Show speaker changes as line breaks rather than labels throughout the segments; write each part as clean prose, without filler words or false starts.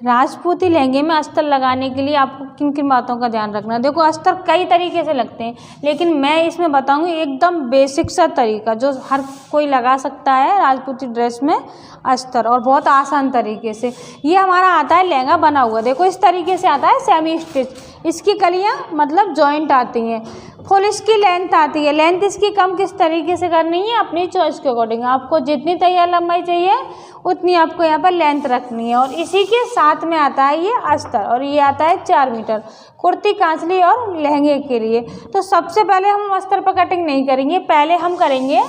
राजपूती लहंगे में अस्तर लगाने के लिए आपको किन किन बातों का ध्यान रखना है। देखो अस्तर कई तरीके से लगते हैं, लेकिन मैं इसमें बताऊंगी एकदम बेसिक सा तरीका जो हर कोई लगा सकता है राजपूती ड्रेस में अस्तर, और बहुत आसान तरीके से। ये हमारा आता है लहंगा बना हुआ, देखो इस तरीके से आता है सेमी स्टिच। इसकी कलियाँ मतलब जॉइंट आती हैं, फुल इसकी लेंथ आती है। लेंथ इसकी कम किस तरीके से करनी है, अपनी चॉइस के अकॉर्डिंग। आपको जितनी तैयार लंबाई चाहिए उतनी आपको यहाँ पर लेंथ रखनी है। और इसी के साथ में आता है ये अस्तर, और ये आता है 4 मीटर कुर्ती, कांचली और लहंगे के लिए। तो सबसे पहले हम अस्तर पर कटिंग नहीं करेंगे, पहले हम करेंगे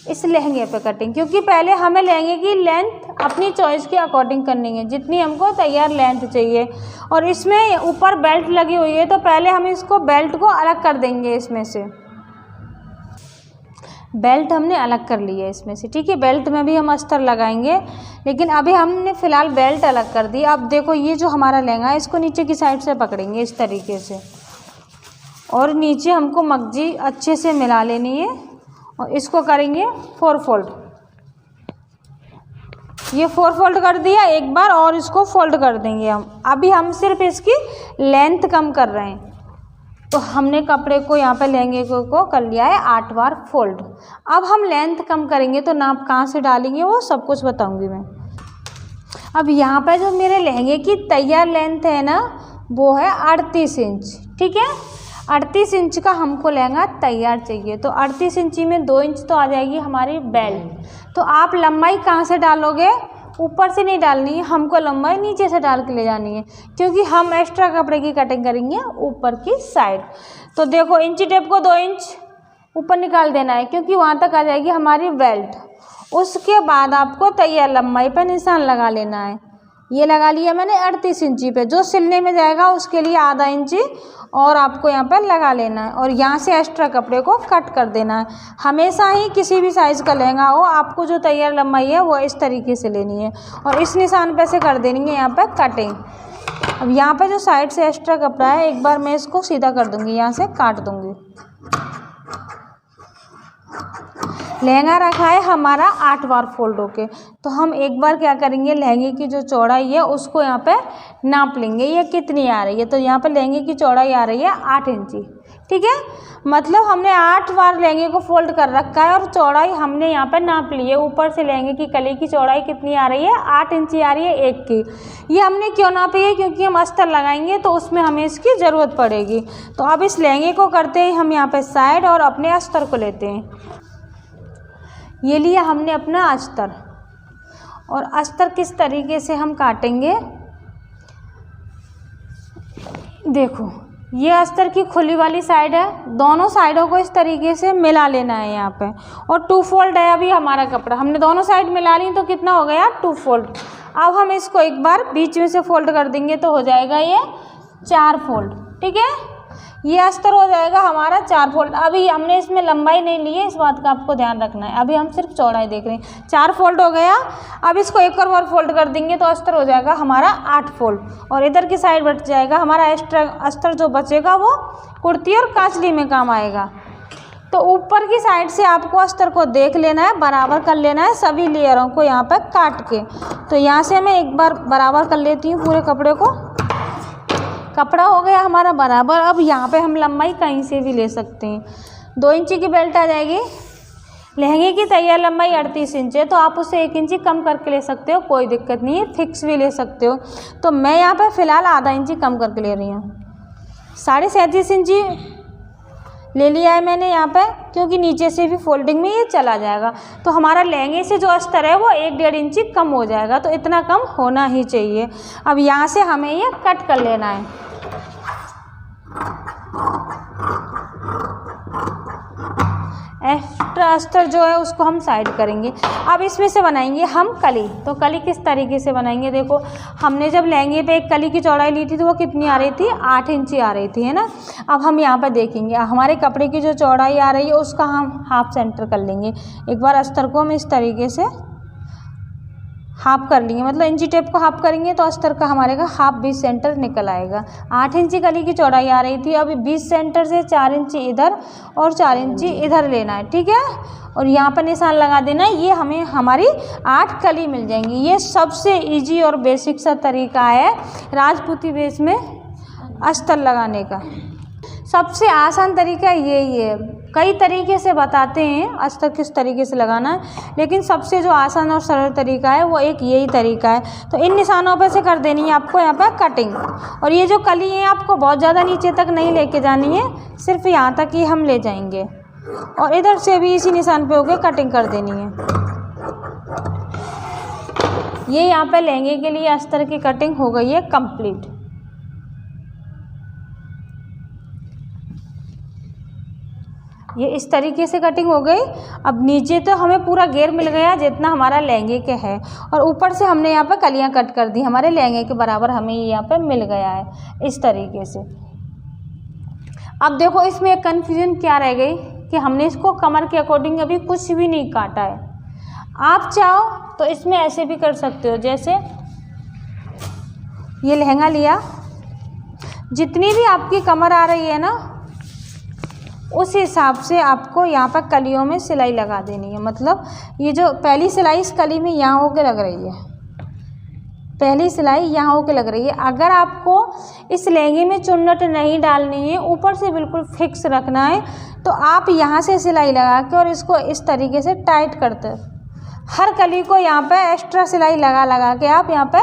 इस लहंगे पे कटिंग, क्योंकि पहले हमें लहंगे की लेंथ अपनी चॉइस के अकॉर्डिंग करनी है, जितनी हमको तैयार लेंथ चाहिए। और इसमें ऊपर बेल्ट लगी हुई है, तो पहले हम इसको बेल्ट को अलग कर देंगे। इसमें से बेल्ट हमने अलग कर ली है इसमें से, ठीक है। बेल्ट में भी हम अस्तर लगाएंगे, लेकिन अभी हमने फ़िलहाल बेल्ट अलग कर दी। अब देखो ये जो हमारा लहंगा है इसको नीचे की साइड से पकड़ेंगे इस तरीके से, और नीचे हमको मगजी अच्छे से मिला लेनी है, और इसको करेंगे 4 फोल्ड। ये 4 फोल्ड कर दिया एक बार, और इसको फोल्ड कर देंगे हम। अभी हम सिर्फ इसकी लेंथ कम कर रहे हैं, तो हमने कपड़े को यहाँ पे लहंगे को कर लिया है 8 बार फोल्ड। अब हम लेंथ कम करेंगे, तो नाप कहाँ से डालेंगे वो सब कुछ बताऊंगी मैं। अब यहाँ पे जो मेरे लहंगे की तैयार लेंथ है ना, वो है 38 इंच, ठीक है। 38 इंच का हमको लहंगा तैयार चाहिए, तो 38 इंची में 2 इंच तो आ जाएगी हमारी बेल्ट। तो आप लंबाई कहाँ से डालोगे, ऊपर से नहीं डालनी है, हमको लंबाई नीचे से डाल के ले जानी है, क्योंकि हम एक्स्ट्रा कपड़े की कटिंग करेंगे ऊपर की साइड। तो देखो इंची टेप को 2 इंच ऊपर निकाल देना है, क्योंकि वहाँ तक आ जाएगी हमारी बेल्ट। उसके बाद आपको तैयार लंबाई पर निशान लगा लेना है। ये लगा लिया मैंने 38 इंची पे, जो सिलने में जाएगा उसके लिए आधा इंची और आपको यहाँ पर लगा लेना है, और यहाँ से एक्स्ट्रा कपड़े को कट कर देना है। हमेशा ही किसी भी साइज़ का लहंगा हो, आपको जो तैयार लंबाई है वो इस तरीके से लेनी है, और इस निशान पे से कर देनी है यहाँ पर कटिंग। अब यहाँ पर जो साइड से एक्स्ट्रा कपड़ा है, एक बार मैं इसको सीधा कर दूँगी, यहाँ से काट दूँगी। लहंगा रखा है हमारा 8 बार फोल्ड होके, तो हम एक बार क्या करेंगे, लहंगे की जो चौड़ाई है उसको यहाँ पे नाप लेंगे, ये कितनी आ रही है। तो यहाँ पे लहंगे की चौड़ाई आ रही है 8 इंची, ठीक है। मतलब हमने 8 बार लहंगे को फोल्ड कर रखा है, और चौड़ाई हमने यहाँ पे नाप ली है। ऊपर से लहंगे की कली की चौड़ाई कितनी आ रही है, 8 इंची आ रही है एक की। ये हमने क्यों नापी है, क्योंकि हम अस्तर लगाएंगे तो उसमें हमें इसकी ज़रूरत पड़ेगी। तो अब इस लहंगे को करते हैं हम यहाँ पर साइड, और अपने अस्तर को लेते हैं। ये लिया हमने अपना अस्तर, और अस्तर किस तरीके से हम काटेंगे, देखो ये अस्तर की खुली वाली साइड है, दोनों साइडों को इस तरीके से मिला लेना है यहाँ पे। और 2 फोल्ड है अभी हमारा कपड़ा, हमने दोनों साइड मिला ली, तो कितना हो गया 2 फोल्ड। अब हम इसको एक बार बीच में से फोल्ड कर देंगे, तो हो जाएगा ये 4 फोल्ड, ठीक है। ये अस्तर हो जाएगा हमारा 4 फोल्ड। अभी हमने इसमें लंबाई नहीं ली है, इस बात का आपको ध्यान रखना है। अभी हम सिर्फ चौड़ाई देख रहे हैं। 4 फोल्ड हो गया। अब इसको एक और बार फोल्ड कर देंगे, तो अस्तर हो जाएगा हमारा 8 फोल्ड, और इधर की साइड बच जाएगा हमारा एक्स्ट्रा अस्तर। जो बचेगा वो कुर्ती और कांचली में काम आएगा। तो ऊपर की साइड से आपको अस्तर को देख लेना है, बराबर कर लेना है सभी लेयरों को यहाँ पर काट के। तो यहाँ से मैं एक बार बराबर कर लेती हूँ पूरे कपड़े को। कपड़ा हो गया हमारा बराबर। अब यहाँ पे हम लंबाई कहीं से भी ले सकते हैं। 2 इंची की बेल्ट आ जाएगी। लहंगे की तैयार लंबाई 38 इंच है, तो आप उसे 1 इंची कम करके ले सकते हो, कोई दिक्कत नहीं है। फिक्स भी ले सकते हो। तो मैं यहाँ पे फ़िलहाल आधा इंची कम करके ले रही हूँ। 37.5 इंची ले लिया है मैंने यहाँ पे, क्योंकि नीचे से भी फोल्डिंग में ये चला जाएगा। तो हमारा लहंगे से जो अस्तर है वो 1-1.5 इंची कम हो जाएगा, तो इतना कम होना ही चाहिए। अब यहाँ से हमें ये कट कर लेना है। एक्स्ट्रा अस्तर जो है उसको हम साइड करेंगे। अब इसमें से बनाएंगे हम कली। तो कली किस तरीके से बनाएंगे, देखो हमने जब लहंगे पे एक कली की चौड़ाई ली थी तो वो कितनी आ रही थी, 8 इंची आ रही थी, है ना। अब हम यहाँ पर देखेंगे हमारे कपड़े की जो चौड़ाई आ रही है उसका हम हाफ सेंटर कर लेंगे। एक बार अस्तर को हम इस तरीके से हाफ कर लिए, मतलब इंची टेप को हाफ करेंगे तो अस्तर का हमारे का हाफ 20 सेंटर निकल आएगा। 8 इंची कली की चौड़ाई आ रही थी, अभी 20 सेंटर से 4 इंची इधर और 4 इंची इधर लेना है, ठीक है। और यहाँ पर निशान लगा देना है, ये हमें हमारी 8 कली मिल जाएंगी। ये सबसे इजी और बेसिक सा तरीका है राजपूती वेश में अस्तर लगाने का। सबसे आसान तरीका यही है। कई तरीके से बताते हैं अस्तर किस तरीके से लगाना है, लेकिन सबसे जो आसान और सरल तरीका है वो एक यही तरीका है। तो इन निशानों पे से कर देनी है आपको यहाँ पे कटिंग। और ये जो कली है आपको बहुत ज़्यादा नीचे तक नहीं लेके जानी है, सिर्फ यहाँ तक ही हम ले जाएंगे। और इधर से भी इसी निशान पे होके कटिंग कर देनी है। ये यहाँ पे लहंगे के लिए अस्तर की कटिंग हो गई है कंप्लीट। ये इस तरीके से कटिंग हो गई। अब नीचे तो हमें पूरा घेर मिल गया जितना हमारा लहंगे के है, और ऊपर से हमने यहाँ पे कलियाँ कट कर दी, हमारे लहंगे के बराबर हमें यहाँ पे मिल गया है इस तरीके से। अब देखो इसमें एक कन्फ्यूजन क्या रह गई कि हमने इसको कमर के अकॉर्डिंग अभी कुछ भी नहीं काटा है। आप चाहो तो इसमें ऐसे भी कर सकते हो, जैसे ये लहंगा लिया, जितनी भी आपकी कमर आ रही है ना उस हिसाब से आपको यहाँ पर कलियों में सिलाई लगा देनी है। मतलब ये जो पहली सिलाई इस कली में यहाँ होके लग रही है, पहली सिलाई यहाँ होके लग रही है। अगर आपको इस लहंगे में चुन्नट नहीं डालनी है, ऊपर से बिल्कुल फिक्स रखना है, तो आप यहाँ से सिलाई लगा के और इसको इस तरीके से टाइट करते, हर कली को यहाँ पे एक्स्ट्रा सिलाई लगा लगा के आप यहाँ पे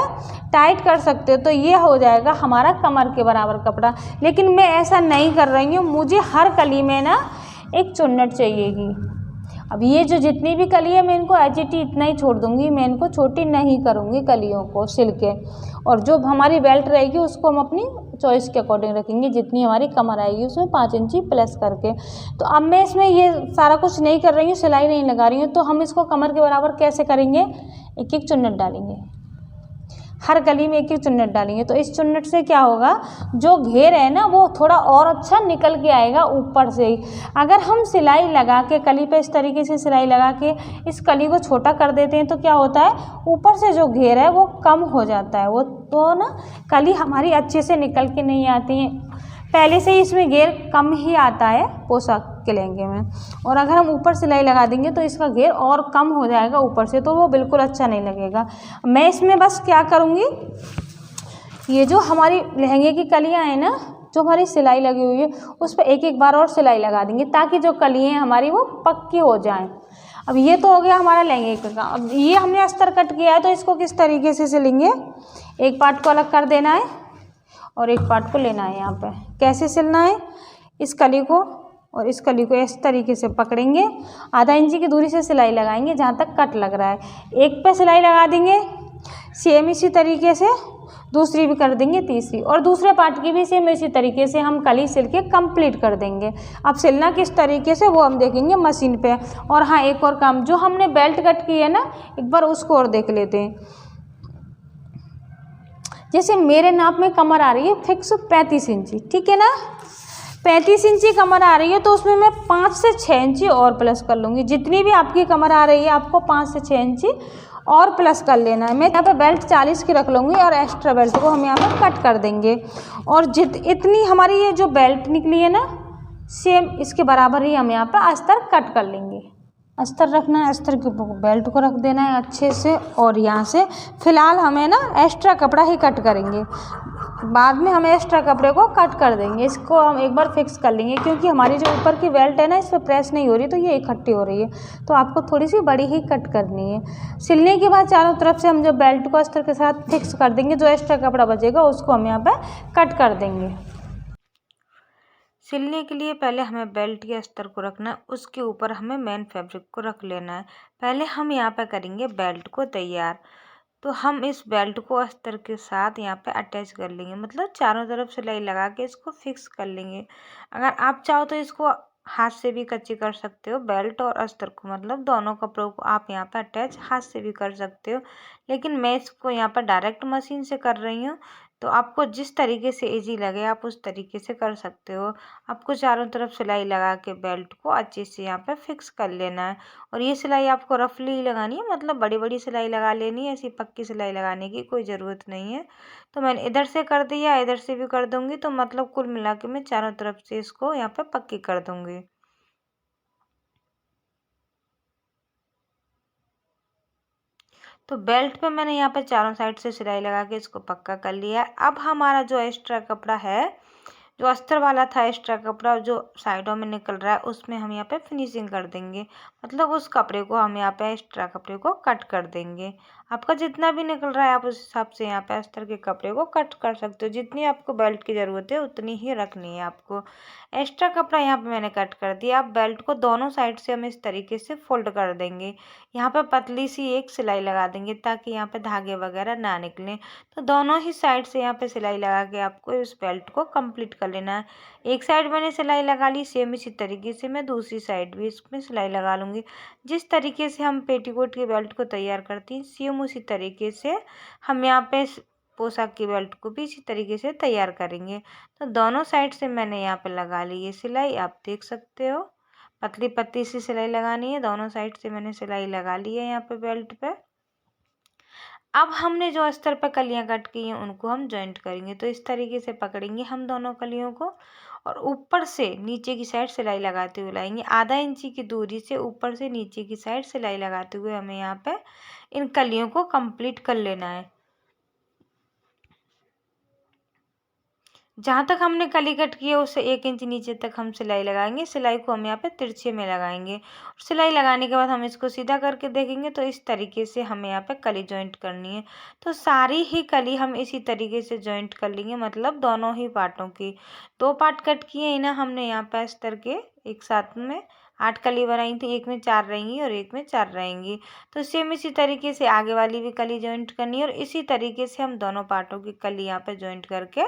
टाइट कर सकते हो। तो ये हो जाएगा हमारा कमर के बराबर कपड़ा। लेकिन मैं ऐसा नहीं कर रही हूँ, मुझे हर कली में ना एक चुन्नट चाहिएगी। अब ये जो जितनी भी कली है मैं इनको एचटी इतना ही छोड़ दूँगी, मैं इनको छोटी नहीं करूँगी कलियों को सिल के। और जो हमारी बेल्ट रहेगी उसको हम अपनी चॉइस के अकॉर्डिंग रखेंगे, जितनी हमारी कमर आएगी उसमें 5 इंची प्लस करके। तो अब मैं इसमें ये सारा कुछ नहीं कर रही हूँ, सिलाई नहीं लगा रही हूँ, तो हम इसको कमर के बराबर कैसे करेंगे, एक एक चुन्नट डालेंगे, हर कली में एक एक चुन्नट डालेंगे। तो इस चुन्नट से क्या होगा, जो घेर है ना वो थोड़ा और अच्छा निकल के आएगा ऊपर से ही। अगर हम सिलाई लगा के कली पे इस तरीके से सिलाई लगा के इस कली को छोटा कर देते हैं तो क्या होता है, ऊपर से जो घेर है वो कम हो जाता है, वो तो ना कली हमारी अच्छे से निकल के नहीं आती है। पहले से ही इसमें घेर कम ही आता है पोशाक के लहंगे में, और अगर हम ऊपर सिलाई लगा देंगे तो इसका घेर और कम हो जाएगा ऊपर से, तो वो बिल्कुल अच्छा नहीं लगेगा। मैं इसमें बस क्या करूँगी, ये जो हमारी लहंगे की कलियाँ हैं ना, जो हमारी सिलाई लगी हुई है उस पर एक एक बार और सिलाई लगा देंगे, ताकि जो कलियाँ हैं हमारी वो पक्की हो जाएँ। अब ये तो हो गया हमारा लहंगे का। अब ये हमने अस्तर कट किया है, तो इसको किस तरीके से सिलेंगे, एक पार्ट को अलग कर देना है और एक पार्ट को लेना है। यहाँ पे कैसे सिलना है, इस कली को और इस कली को इस तरीके से पकड़ेंगे, आधा इंची की दूरी से सिलाई लगाएंगे जहाँ तक कट लग रहा है, एक पे सिलाई लगा देंगे, सेम इसी तरीके से दूसरी भी कर देंगे, तीसरी, और दूसरे पार्ट की भी सेम इसी तरीके से हम कली सिल के कंप्लीट कर देंगे। अब सिलना किस तरीके से वो हम देखेंगे मशीन पे। और हाँ, एक और काम, जो हमने बेल्ट कट की है ना, एक बार उसको और देख लेते हैं। जैसे मेरे नाप में कमर आ रही है फिक्स 35 इंची, ठीक है ना, 35 इंची कमर आ रही है, तो उसमें मैं 5 से 6 इंची और प्लस कर लूँगी। जितनी भी आपकी कमर आ रही है आपको 5 से 6 इंची और प्लस कर लेना है। मैं यहाँ पे बेल्ट 40 की रख लूँगी और एक्स्ट्रा बेल्ट को हम यहाँ पे कट कर देंगे। और इतनी हमारी ये जो बेल्ट निकली है ना, सेम इसके बराबर ही हम यहाँ पे अस्तर कट कर लेंगे। अस्तर रखना है, अस्तर के ऊपर बेल्ट को रख देना है अच्छे से, और यहाँ से फ़िलहाल हमें ना एक्स्ट्रा कपड़ा ही कट करेंगे, बाद में हम एक्स्ट्रा कपड़े को कट कर देंगे। इसको हम एक बार फिक्स कर लेंगे, क्योंकि हमारी जो ऊपर की बेल्ट है ना इस पर प्रेस नहीं हो रही, तो ये इकट्ठी हो रही है, तो आपको थोड़ी सी बड़ी ही कट करनी है। सिलने के बाद चारों तरफ से हम जो बेल्ट को अस्तर के साथ फिक्स कर देंगे, जो एक्स्ट्रा कपड़ा बचेगा उसको हम यहाँ पर कट कर देंगे। सिलने के लिए पहले हमें बेल्ट के अस्तर को रखना है, उसके ऊपर हमें मेन फैब्रिक को रख लेना है। पहले हम यहाँ पे करेंगे बेल्ट को तैयार। तो हम इस बेल्ट को अस्तर के साथ यहाँ पे अटैच कर लेंगे, मतलब चारों तरफ सिलाई लगा के इसको फिक्स कर लेंगे। अगर आप चाहो तो इसको हाथ से भी कच्ची कर सकते हो, बेल्ट और अस्तर को, मतलब दोनों कपड़ों को आप यहाँ पे अटैच हाथ से भी कर सकते हो, लेकिन मैं इसको यहाँ पर डायरेक्ट मशीन से कर रही हूँ, तो आपको जिस तरीके से इजी लगे आप उस तरीके से कर सकते हो। आपको चारों तरफ सिलाई लगा के बेल्ट को अच्छे से यहाँ पे फिक्स कर लेना है। और ये सिलाई आपको रफली ही लगानी है, मतलब बड़ी बड़ी सिलाई लगा लेनी है, ऐसी पक्की सिलाई लगाने की कोई ज़रूरत नहीं है। तो मैंने इधर से कर दिया, इधर से भी कर दूँगी, तो मतलब कुल मिला के मैं चारों तरफ से इसको यहाँ पे पक्की कर दूँगी। तो बेल्ट पे मैंने यहाँ पे चारों साइड से सिलाई लगा के इसको पक्का कर लिया है। अब हमारा जो एक्स्ट्रा कपड़ा है, जो अस्तर वाला था एक्स्ट्रा कपड़ा जो साइडों में निकल रहा है, उसमें हम यहाँ पे फिनिशिंग कर देंगे। मतलब उस कपड़े को हम यहाँ पे एक्स्ट्रा कपड़े को कट कर देंगे। आपका जितना भी निकल रहा है आप उस हिसाब से यहाँ पे अस्तर के कपड़े को कट कर सकते हो। जितनी आपको बेल्ट की ज़रूरत है उतनी ही रखनी है आपको। एक्स्ट्रा कपड़ा यहाँ पे मैंने कट कर दिया। अब बेल्ट को दोनों साइड से हम इस तरीके से फोल्ड कर देंगे। यहाँ पे पतली सी एक सिलाई लगा देंगे ताकि यहाँ पे धागे वगैरह ना निकलें। तो दोनों ही साइड से यहाँ पे सिलाई लगा के आपको इस बेल्ट को कंप्लीट कर लेना है। एक साइड मैंने सिलाई लगा ली, सेम इसी तरीके से मैं दूसरी साइड भी इसमें सिलाई लगा लूँगी। जिस तरीके से हम पेटीकोट की बेल्ट को तैयार करती हैं सेम उसी तरीके से हम यहाँ पे पोशाक की बेल्ट को भी इसी तरीके से तैयार करेंगे। तो दोनों साइड से मैंने यहाँ पे लगा ली ये सिलाई, आप देख सकते हो। पतली पतली सी सिलाई लगानी है, दोनों साइड से मैंने सिलाई लगा ली है यहाँ पे बेल्ट पे। अब हमने जो अस्तर पे कलियां कट की हैं उनको हम जॉइंट करेंगे। तो इस तरीके से पकड़ेंगे हम दोनों कलियों को और ऊपर से नीचे की साइड सिलाई लगाते हुए लाएंगे। आधा इंची की दूरी से ऊपर से नीचे की साइड सिलाई लगाते हुए हमें यहाँ पे इन कलियों को कंप्लीट कर लेना है। जहाँ तक हमने कली कट की है उससे 1 इंच नीचे तक हम सिलाई लगाएंगे। सिलाई को हम यहाँ पे तिरछे में लगाएंगे और सिलाई लगाने के बाद हम इसको सीधा करके देखेंगे। तो इस तरीके से हमें यहाँ पे कली जॉइंट करनी है। तो सारी ही कली हम इसी तरीके से जॉइंट कर लेंगे, मतलब दोनों ही पार्टों की। 2 पार्ट कट किए हैं ना हमने यहाँ पे अस्तर के, एक साथ में 8 कली बनाई थी, एक में 4 रहेंगी और एक में 4 रहेंगी। तो सेम इसी तरीके से आगे वाली भी कली जॉइंट करनी है और इसी तरीके से हम दोनों पार्टों की कली यहाँ पे जॉइंट करके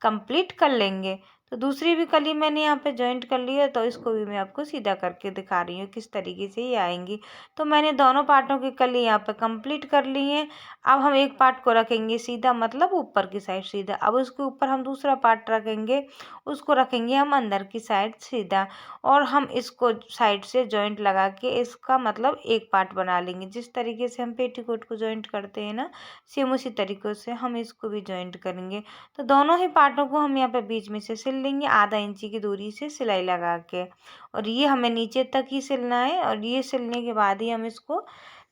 कंप्लीट कर लेंगे। तो दूसरी भी कली मैंने यहाँ पे जॉइंट कर ली है, तो इसको भी मैं आपको सीधा करके दिखा रही हूँ किस तरीके से ये आएंगी। तो मैंने दोनों पार्टों की कली यहाँ पे कंप्लीट कर ली है। अब हम एक पार्ट को रखेंगे सीधा, मतलब ऊपर की साइड सीधा। अब उसके ऊपर हम दूसरा पार्ट रखेंगे, उसको रखेंगे हम अंदर की साइड सीधा। और हम इसको साइड से जॉइंट लगा के इसका मतलब एक पार्ट बना लेंगे। जिस तरीके से हम पेटीकोट को जॉइंट करते हैं ना, सेम उसी तरीके से हम इसको भी जॉइंट करेंगे। तो दोनों ही पार्टों को हम यहाँ पे बीच में से सिल लेंगे आधा इंची की दूरी से सिलाई लगा के। और ये हमें नीचे तक ही सिलना है और ये सिलने के बाद ही हम इसको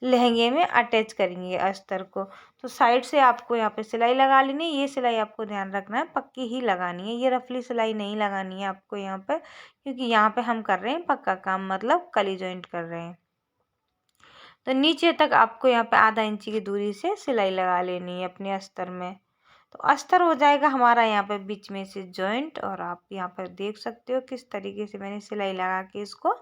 लहंगे में अटैच करेंगे अस्तर को। तो साइड से आपको यहाँ पे सिलाई लगा लेनी है। ये सिलाई आपको ध्यान रखना है पक्की ही लगानी है, ये रफली सिलाई नहीं लगानी है आपको यहाँ पे, क्योंकि यहाँ पे हम कर रहे हैं पक्का काम, मतलब कली जॉइंट कर रहे हैं। तो नीचे तक आपको यहाँ पे आधा इंची की दूरी से सिलाई लगा लेनी है अपने अस्तर में। तो अस्तर हो जाएगा हमारा यहाँ पे बीच में से जॉइंट। और आप यहाँ पर देख सकते हो किस तरीके से मैंने सिलाई लगा के इसको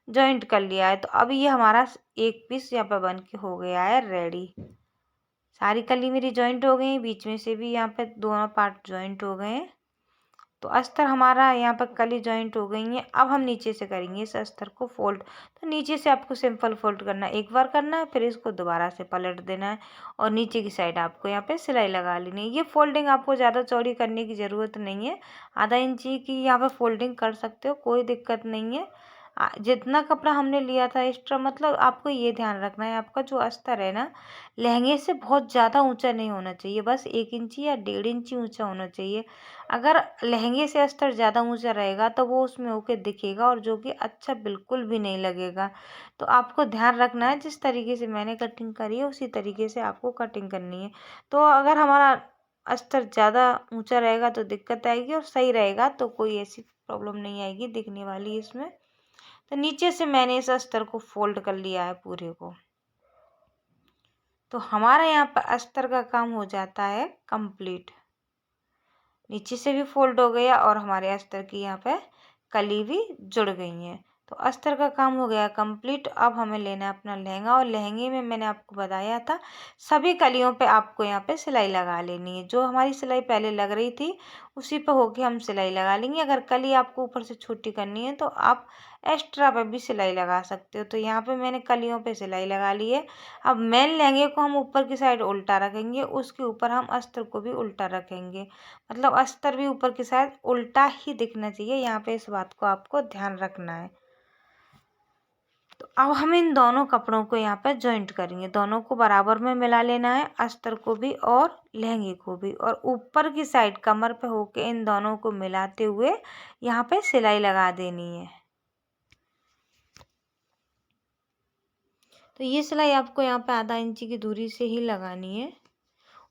जॉइंट कर लिया है। तो अब ये हमारा एक पीस यहाँ पे बन के हो गया है रेडी। सारी कली मेरी जॉइंट हो गई, बीच में से भी यहाँ पे दोनों पार्ट जॉइंट हो गए हैं। तो अस्तर हमारा यहाँ पर कली जॉइंट हो गई है। अब हम नीचे से करेंगे इस अस्तर को फोल्ड। तो नीचे से आपको सिंपल फोल्ड करना है, एक बार करना है, फिर इसको दोबारा से पलट देना है और नीचे की साइड आपको यहाँ पे सिलाई लगा लेनी है। ये फोल्डिंग आपको ज़्यादा चौड़ी करने की ज़रूरत नहीं है, आधा इंची की यहाँ पे फोल्डिंग कर सकते हो, कोई दिक्कत नहीं है। जितना कपड़ा हमने लिया था एक्स्ट्रा, मतलब आपको ये ध्यान रखना है आपका जो अस्तर है ना, लहंगे से बहुत ज़्यादा ऊंचा नहीं होना चाहिए, बस 1 इंची या 1.5 इंची ऊंचा होना चाहिए। अगर लहंगे से अस्तर ज़्यादा ऊंचा रहेगा तो वो उसमें होके दिखेगा और जो कि अच्छा बिल्कुल भी नहीं लगेगा। तो आपको ध्यान रखना है जिस तरीके से मैंने कटिंग करी है उसी तरीके से आपको कटिंग करनी है। तो अगर हमारा अस्तर ज़्यादा ऊंचा रहेगा तो दिक्कत आएगी और सही रहेगा तो कोई ऐसी प्रॉब्लम नहीं आएगी दिखने वाली इसमें। तो नीचे से मैंने इस अस्तर को फोल्ड कर लिया है पूरे को। तो हमारा यहाँ पर अस्तर का काम हो जाता है कंप्लीट। नीचे से भी फोल्ड हो गया और हमारे अस्तर की यहाँ पे कली भी जुड़ गई है।
तो अस्तर का काम हो गया कंप्लीट। अब हमें लेना है अपना लहंगा, और लहंगे में मैंने आपको बताया था सभी कलियों पे आपको यहाँ पे सिलाई लगा लेनी है। जो हमारी सिलाई पहले लग रही थी उसी पे होके हम सिलाई लगा लेंगे। अगर कली आपको ऊपर से छोटी करनी है तो आप एक्स्ट्रा पे भी सिलाई लगा सकते हो। तो यहाँ पे मैंने कलियों पे सिलाई लगा ली है। अब मेन लहंगे को हम ऊपर की साइड उल्टा रखेंगे, उसके ऊपर हम अस्तर को भी उल्टा रखेंगे, मतलब अस्तर भी ऊपर की साइड उल्टा ही दिखना चाहिए। यहाँ पे इस बात को आपको ध्यान रखना है। तो अब हम इन दोनों कपड़ों को यहाँ पर जॉइंट करेंगे, दोनों को बराबर में मिला लेना है, अस्तर को भी और लहंगे को भी, और ऊपर की साइड कमर पे होके इन दोनों को मिलाते हुए यहाँ पे सिलाई लगा देनी है। तो ये सिलाई आपको यहाँ पे आधा इंची की दूरी से ही लगानी है,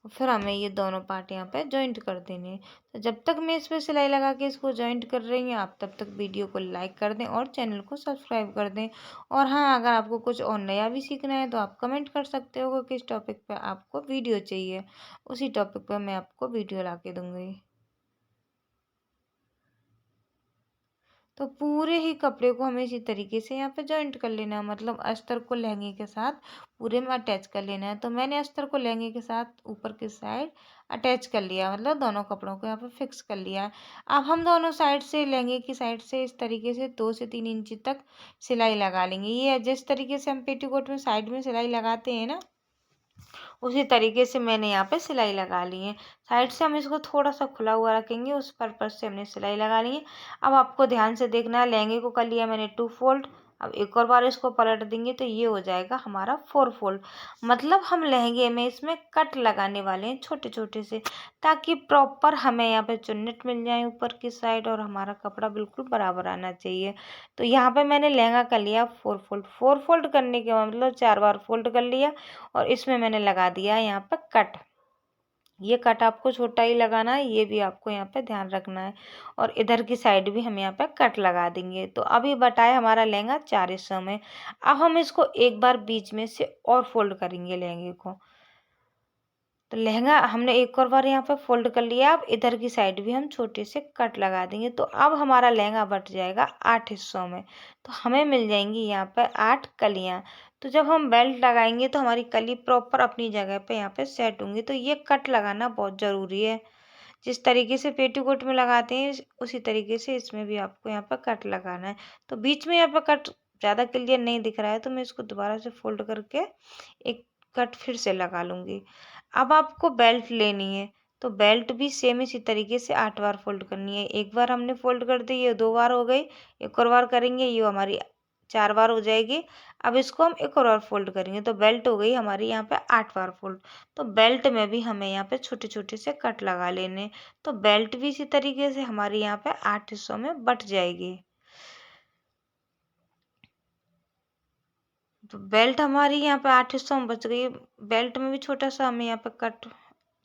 और फिर हमें ये दोनों पार्ट यहाँ पे जॉइंट कर देने हैं। तो जब तक मैं इस पर सिलाई लगा के इसको जॉइंट कर रही हूँ, आप तब तक वीडियो को लाइक कर दें और चैनल को सब्सक्राइब कर दें। और हाँ, अगर आपको कुछ और नया भी सीखना है तो आप कमेंट कर सकते हो कि किस टॉपिक पे आपको वीडियो चाहिए, उसी टॉपिक पर मैं आपको वीडियो ला के दूँगी। तो पूरे ही कपड़े को हमें इसी तरीके से यहाँ पे जॉइंट कर लेना है, मतलब अस्तर को लहंगे के साथ पूरे में अटैच कर लेना है। तो मैंने अस्तर को लहंगे के साथ ऊपर की साइड अटैच कर लिया, मतलब दोनों कपड़ों को यहाँ पे फिक्स कर लिया है। अब हम दोनों साइड से लहंगे की साइड से इस तरीके से 2 से 3 इंची तक सिलाई लगा लेंगे। ये जिस तरीके से हम पेटीकोट में साइड में सिलाई लगाते हैं ना, उसी तरीके से मैंने यहाँ पे सिलाई लगा ली है। साइड से हम इसको थोड़ा सा खुला हुआ रखेंगे, उस पर्पज से हमने सिलाई लगा ली है। अब आपको ध्यान से देखना है, लहंगे को कर लिया मैंने 2 फोल्ड। अब एक और बार इसको पलट देंगे तो ये हो जाएगा हमारा 4 फोल्ड। मतलब हम लहंगे में इसमें कट लगाने वाले हैं छोटे छोटे से, ताकि प्रॉपर हमें यहाँ पे चुन्नट मिल जाए ऊपर की साइड, और हमारा कपड़ा बिल्कुल बराबर आना चाहिए। तो यहाँ पे मैंने लहंगा कर लिया 4 फोल्ड। 4 फोल्ड करने के बाद मतलब 4 बार फोल्ड कर लिया, और इसमें मैंने लगा दिया यहाँ पर कट। ये कट आपको छोटा ही लगाना है, ये भी आपको यहाँ पे ध्यान रखना है। और इधर की साइड भी हम यहाँ पे कट लगा देंगे। तो अभी बटाए हमारा लहंगा 4 हिस्सों में। अब हम इसको एक बार बीच में से और फोल्ड करेंगे लहंगे को। तो लहंगा हमने एक और बार यहाँ पे फोल्ड कर लिया। अब इधर की साइड भी हम छोटे से कट लगा देंगे। तो अब हमारा लहंगा बट जाएगा 8 हिस्सों में। तो हमें मिल जाएंगी यहाँ पर 8 कलियाँ। तो जब हम बेल्ट लगाएंगे तो हमारी कली प्रॉपर अपनी जगह पे यहाँ पे सेट होंगी। तो ये कट लगाना बहुत ज़रूरी है। जिस तरीके से पेटीकोट में लगाते हैं उसी तरीके से इसमें भी आपको यहाँ पर कट लगाना है। तो बीच में यहाँ पर कट ज़्यादा क्लियर नहीं दिख रहा है, तो मैं इसको दोबारा से फोल्ड करके एक कट फिर से लगा लूँगी। अब आपको बेल्ट लेनी है, तो बेल्ट भी सेम इसी तरीके से 8 बार फोल्ड करनी है। एक बार हमने फोल्ड कर दी, ये 2 बार हो गई। एक और बार करेंगे, ये हमारी 4 बार हो जाएगी। अब इसको हम एक और बार फोल्ड करेंगे, तो बेल्ट हो गई हमारी यहाँ पे 8 बार फोल्ड। तो बेल्ट में भी हमें यहाँ पे छोटे छोटे से कट लगा लेने। तो बेल्ट भी इसी तरीके से हमारी यहाँ पे 8 हिस्सों में बट जाएगी। तो बेल्ट हमारी यहाँ पे 8 हिस्सों में बच गई। बेल्ट में भी छोटा सा हमें यहाँ पे कट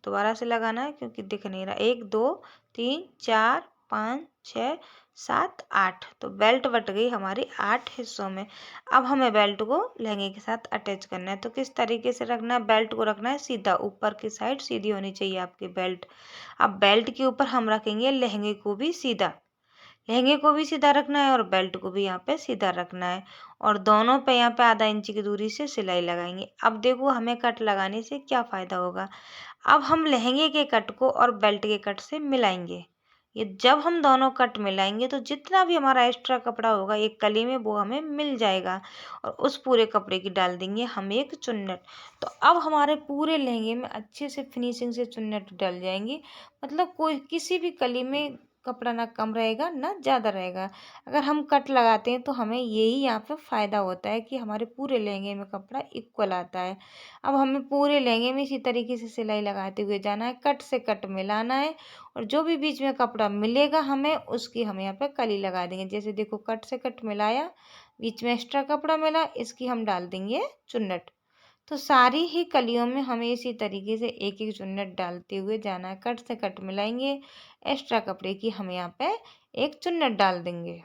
दोबारा से लगाना है, क्योंकि दिख नहीं रहा। 1 2 3 4 5 6 7 8। तो बेल्ट बट गई हमारी 8 हिस्सों में। अब हमें बेल्ट को लहंगे के साथ अटैच करना है। तो किस तरीके से रखना है, बेल्ट को रखना है सीधा, ऊपर की साइड सीधी होनी चाहिए आपकी बेल्ट। अब बेल्ट के ऊपर हम रखेंगे लहंगे को भी सीधा, लहंगे को भी सीधा रखना है और बेल्ट को भी यहाँ पे सीधा रखना है, और दोनों पे यहाँ पे आधा इंची की दूरी से सिलाई लगाएंगे। अब देखो हमें कट लगाने से क्या फ़ायदा होगा। अब हम लहंगे के कट को और बेल्ट के कट से मिलाएंगे। ये जब हम दोनों कट मिलाएंगे तो जितना भी हमारा एक्स्ट्रा कपड़ा होगा एक कली में वो हमें मिल जाएगा, और उस पूरे कपड़े की डाल देंगे हम एक चुन्नट। तो अब हमारे पूरे लहंगे में अच्छे से फिनिशिंग से चुन्नट डल जाएंगी। मतलब कोई किसी भी कली में कपड़ा ना कम रहेगा ना ज़्यादा रहेगा। अगर हम कट लगाते हैं तो हमें यही यहाँ पे फ़ायदा होता है कि हमारे पूरे लहंगे में कपड़ा इक्वल आता है। अब हमें पूरे लहंगे में इसी तरीके से सिलाई लगाते हुए जाना है, कट से कट मिलाना है, और जो भी बीच में कपड़ा मिलेगा हमें उसकी हम यहाँ पे कली लगा देंगे। जैसे देखो कट से कट मिलाया, बीच में एक्स्ट्रा कपड़ा मिला, इसकी हम डाल देंगे चुन्नट। तो सारी ही कलियों में हमें इसी तरीके से एक एक चुन्नट डालते हुए जाना है। कट से कट मिलाएंगे, एक्स्ट्रा कपड़े की हम यहाँ पे एक चुन्नट डाल देंगे।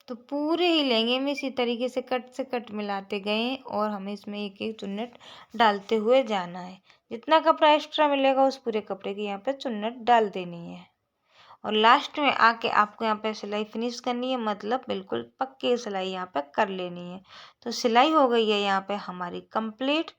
तो पूरे ही लहंगे में इसी तरीके से कट मिलाते गए, और हमें इसमें एक एक चुन्नट डालते हुए जाना है। जितना कपड़ा एक्स्ट्रा मिलेगा उस पूरे कपड़े की यहाँ पे चुन्नट डाल देनी है। और लास्ट में आके आपको यहाँ पे सिलाई फिनिश करनी है, मतलब बिल्कुल पक्के सिलाई यहाँ पे कर लेनी है। तो सिलाई हो गई है यहाँ पे हमारी कंप्लीट।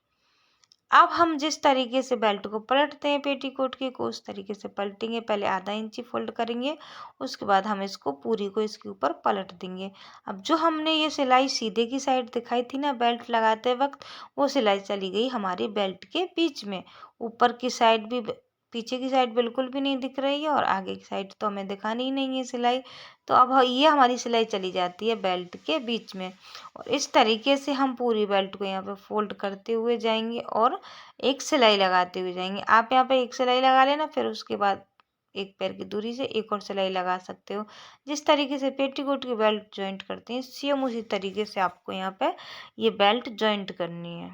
अब हम जिस तरीके से बेल्ट को पलटते हैं पेटीकोट के को, उस तरीके से पलटेंगे। पहले आधा इंची फोल्ड करेंगे, उसके बाद हम इसको पूरी को इसके ऊपर पलट देंगे। अब जो हमने ये सिलाई सीधे की साइड दिखाई थी ना बेल्ट लगाते वक्त, वो सिलाई चली गई हमारी बेल्ट के बीच में। ऊपर की साइड भी, पीछे की साइड बिल्कुल भी नहीं दिख रही है और आगे की साइड तो हमें दिखानी ही नहीं है सिलाई। तो अब ये हमारी सिलाई चली जाती है बेल्ट के बीच में। और इस तरीके से हम पूरी बेल्ट को यहाँ पे फोल्ड करते हुए जाएंगे और एक सिलाई लगाते हुए जाएंगे। आप यहाँ पे एक सिलाई लगा लेना, फिर उसके बाद एक पैर की दूरी से एक और सिलाई लगा सकते हो। जिस तरीके से पेटीकोट की बेल्ट जॉइंट करते हैं, सेम उसी तरीके से आपको यहाँ पे ये बेल्ट जॉइंट करनी है।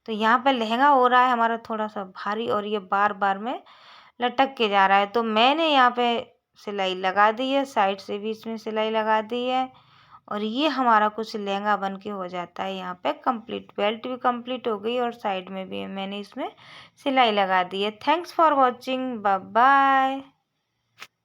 तो यहाँ पे लहंगा हो रहा है हमारा थोड़ा सा भारी और ये बार बार में लटक के जा रहा है। तो मैंने यहाँ पे सिलाई लगा दी है, साइड से भी इसमें सिलाई लगा दी है और ये हमारा कुछ लहंगा बन के हो जाता है यहाँ पे कंप्लीट। बेल्ट भी कंप्लीट हो गई और साइड में भी मैंने इसमें सिलाई लगा दी है। Thanks for watching, bye bye.